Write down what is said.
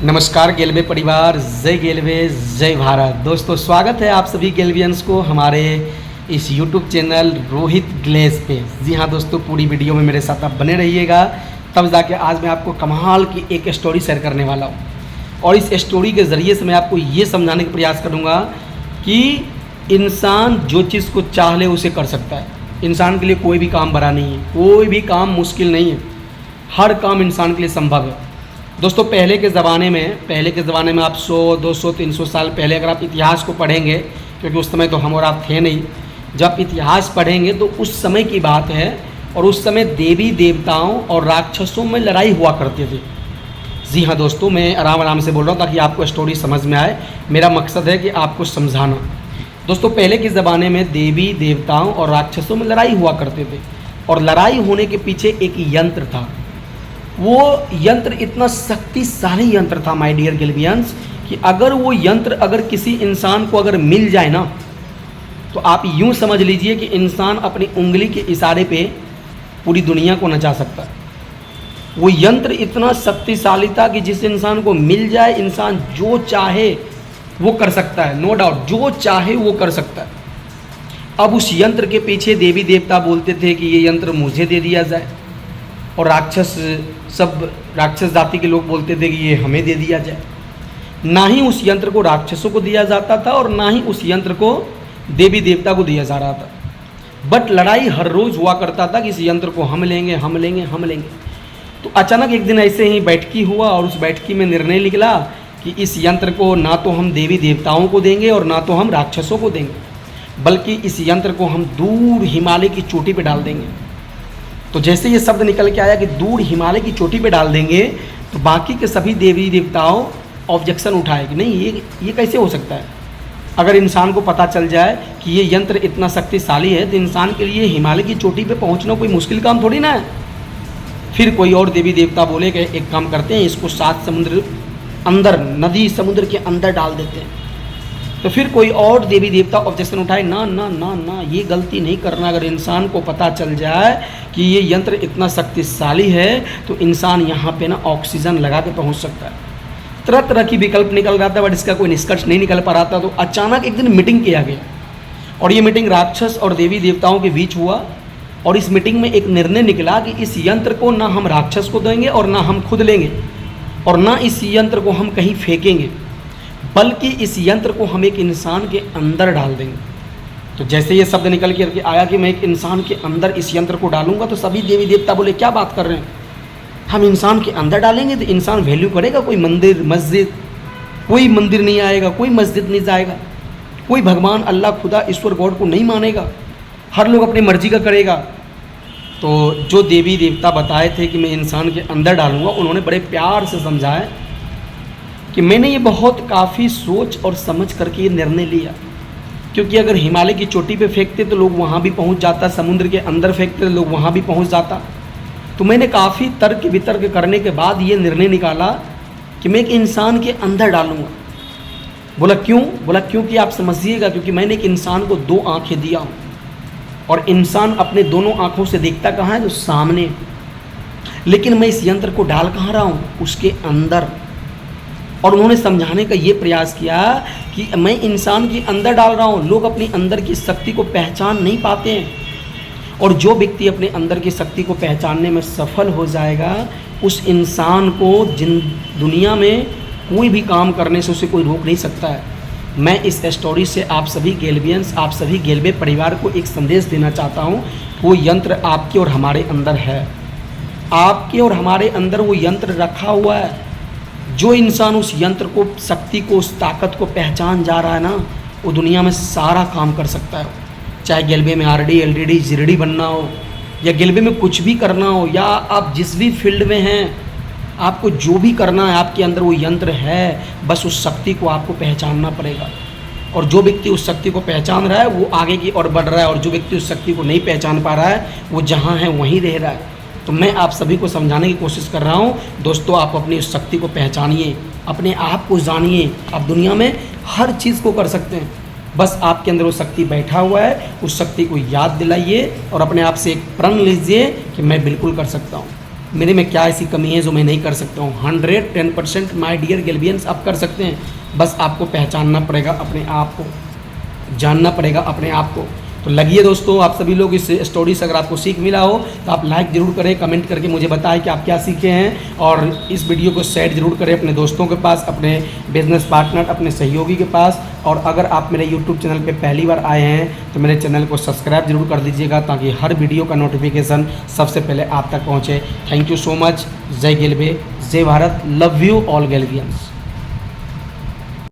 नमस्कार गेलवे परिवार, जय गेलवे जय भारत। दोस्तों स्वागत है आप सभी गेलवियंस को हमारे इस यूट्यूब चैनल रोहित ग्लेस पे। जी हाँ दोस्तों, पूरी वीडियो में मेरे साथ आप बने रहिएगा, तब जाके आज मैं आपको कमाल की एक स्टोरी शेयर करने वाला हूँ। और इस स्टोरी के ज़रिए से मैं आपको ये समझाने का प्रयास करूँगा कि इंसान जो चीज़ को चाह ले उसे कर सकता है। इंसान के लिए कोई भी काम बड़ा नहीं है, कोई भी काम मुश्किल नहीं है, हर काम इंसान के लिए संभव है। दोस्तों पहले के ज़माने में आप 100, 200, 300 साल पहले अगर आप इतिहास को पढ़ेंगे, क्योंकि उस समय तो हम और आप थे नहीं, जब इतिहास पढ़ेंगे तो उस समय की बात है। और उस समय देवी देवताओं और राक्षसों में लड़ाई हुआ करते थे। जी हाँ दोस्तों, मैं आराम से बोल रहा हूँ ताकि आपको स्टोरी समझ में आए। मेरा मकसद है कि आपको समझाना। दोस्तों पहले के ज़माने में देवी देवताओं और राक्षसों में लड़ाई हुआ करते थे, और लड़ाई होने के पीछे एक यंत्र था। वो यंत्र इतना शक्तिशाली यंत्र था माय डियर गेलवियंस, कि अगर वो यंत्र अगर किसी इंसान को अगर मिल जाए ना, तो आप यूँ समझ लीजिए कि इंसान अपनी उंगली के इशारे पे पूरी दुनिया को नचा सकता है। वो यंत्र इतना शक्तिशाली था कि जिस इंसान को मिल जाए, इंसान जो चाहे वो कर सकता है, नो डाउट, जो चाहे वो कर सकता है। अब उस यंत्र के पीछे देवी देवता बोलते थे कि ये यंत्र मुझे दे दिया जाए, और राक्षस जाति के लोग बोलते थे कि ये हमें दे दिया जाए। ना ही उस यंत्र को राक्षसों को दिया जाता था और ना ही उस यंत्र को देवी देवता को दिया जा रहा था। बट लड़ाई हर रोज़ हुआ करता था कि इस यंत्र को हम लेंगे। तो अचानक एक दिन ऐसे ही बैठकी हुआ, और उस बैठकी में निर्णय निकला कि इस यंत्र को ना तो हम देवी देवताओं को देंगे और ना तो हम राक्षसों को देंगे, बल्कि इस यंत्र को हम दूर हिमालय की चोटी पर डाल देंगे। तो जैसे ये शब्द निकल के आया कि दूर हिमालय की चोटी पे डाल देंगे, तो बाकी के सभी देवी देवताओं ऑब्जेक्शन उठाए कि नहीं, ये कैसे हो सकता है। अगर इंसान को पता चल जाए कि ये यंत्र इतना शक्तिशाली है, तो इंसान के लिए हिमालय की चोटी पे पहुंचना कोई मुश्किल काम थोड़ी ना है। फिर कोई और देवी देवता बोले कि एक काम करते हैं, इसको 7 समुद्र अंदर, नदी समुद्र के अंदर डाल देते हैं। तो फिर कोई और देवी देवता ऑब्जेक्शन उठाए, ना ना ना ना, ये गलती नहीं करना। अगर इंसान को पता चल जाए कि ये यंत्र इतना शक्तिशाली है, तो इंसान यहाँ पे ना ऑक्सीजन लगा के पहुँच सकता है। तरह तरह की विकल्प निकल रहा था, बट इसका कोई निष्कर्ष नहीं निकल पा रहा था। तो अचानक एक दिन मीटिंग किया गया, और ये मीटिंग राक्षस और देवी देवताओं के बीच हुआ। और इस मीटिंग में एक निर्णय निकला कि इस यंत्र को ना हम राक्षस को देंगे और ना हम खुद लेंगे, और ना इस यंत्र को हम कहीं फेंकेंगे, बल्कि इस यंत्र को हम एक इंसान के अंदर डाल देंगे। तो जैसे ये शब्द निकल के आया कि मैं एक इंसान के अंदर इस यंत्र को डालूंगा, तो सभी देवी देवता बोले क्या बात कर रहे हैं, हम इंसान के अंदर डालेंगे तो इंसान वैल्यू करेगा। कोई मंदिर मस्जिद, कोई मंदिर नहीं आएगा, कोई मस्जिद नहीं जाएगा, कोई भगवान अल्लाह खुदा ईश्वर गॉड को नहीं मानेगा, हर लोग अपनी मर्जी का करेगा। तो जो देवी देवता बताए थे कि मैं इंसान के अंदर डालूंगा, उन्होंने बड़े प्यार से समझाया कि मैंने ये बहुत काफ़ी सोच और समझ करके ये निर्णय लिया। क्योंकि अगर हिमालय की चोटी पे फेंकते तो लोग वहाँ भी पहुँच जाता, समुद्र के अंदर फेंकते तो लोग वहाँ भी पहुँच जाता। तो मैंने काफ़ी तर्क वितर्क करने के बाद ये निर्णय निकाला कि मैं एक इंसान के अंदर डालूँगा। बोला क्यों? बोला क्योंकि आप समझिएगा, क्योंकि मैंने एक इंसान को 2 आँखें दिया हूँ, और इंसान अपने दोनों आँखों से देखता कहाँ है? तो सामने। लेकिन मैं इस यंत्र को डाल कहाँ रहा हूँ? उसके अंदर। और उन्होंने समझाने का ये प्रयास किया कि मैं इंसान के अंदर डाल रहा हूँ, लोग अपनी अंदर की शक्ति को पहचान नहीं पाते हैं, और जो व्यक्ति अपने अंदर की शक्ति को पहचानने में सफल हो जाएगा, उस इंसान को दुनिया में कोई भी काम करने से उसे कोई रोक नहीं सकता है। मैं इस स्टोरी से आप सभी गेलवियंस, आप सभी गेलवे परिवार को एक संदेश देना चाहता हूँ। वो यंत्र आपके और हमारे अंदर है, आपके और हमारे अंदर वो यंत्र रखा हुआ है। जो इंसान उस यंत्र को, शक्ति को, उस ताकत को पहचान जा रहा है ना, वो दुनिया में सारा काम कर सकता है। चाहे गेलवे में आरडी, एलडीडी, जीरडी बनना हो, या गेलवे में कुछ भी करना हो, या आप जिस भी फील्ड में हैं, आपको जो भी करना है, आपके अंदर वो यंत्र है। बस उस शक्ति को आपको पहचानना पड़ेगा। और जो व्यक्ति उस शक्ति को पहचान रहा है वो आगे की ओर बढ़ रहा है, और जो व्यक्ति उस शक्ति को नहीं पहचान पा रहा है वो जहाँ है वहीं रह रहा है। तो मैं आप सभी को समझाने की कोशिश कर रहा हूँ। दोस्तों आप अपनी उस शक्ति को पहचानिए, अपने आप को जानिए। आप दुनिया में हर चीज़ को कर सकते हैं, बस आपके अंदर वो शक्ति बैठा हुआ है। उस शक्ति को याद दिलाइए और अपने आप से एक प्रण लीजिए कि मैं बिल्कुल कर सकता हूँ। मेरे में क्या ऐसी कमी है जो मैं नहीं कर सकता हूँ। 110% माय डियर गेल्वियंस आप कर सकते हैं, बस आपको पहचानना पड़ेगा अपने आप को, जानना पड़ेगा अपने आप को। तो लगिए दोस्तों, आप सभी लोग इस स्टोरी से अगर आपको सीख मिला हो तो आप लाइक ज़रूर करें, कमेंट करके मुझे बताएं कि आप क्या सीखे हैं, और इस वीडियो को शेयर ज़रूर करें अपने दोस्तों के पास, अपने बिजनेस पार्टनर, अपने सहयोगी के पास। और अगर आप मेरे यूट्यूब चैनल पे पहली बार आए हैं तो मेरे चैनल को सब्सक्राइब जरूर कर दीजिएगा, ताकि हर वीडियो का नोटिफिकेशन सबसे पहले आप तक पहुँचे। Thank you so much. जय गेलवे, जय भारत, लव यू ऑल गेल्वियंस।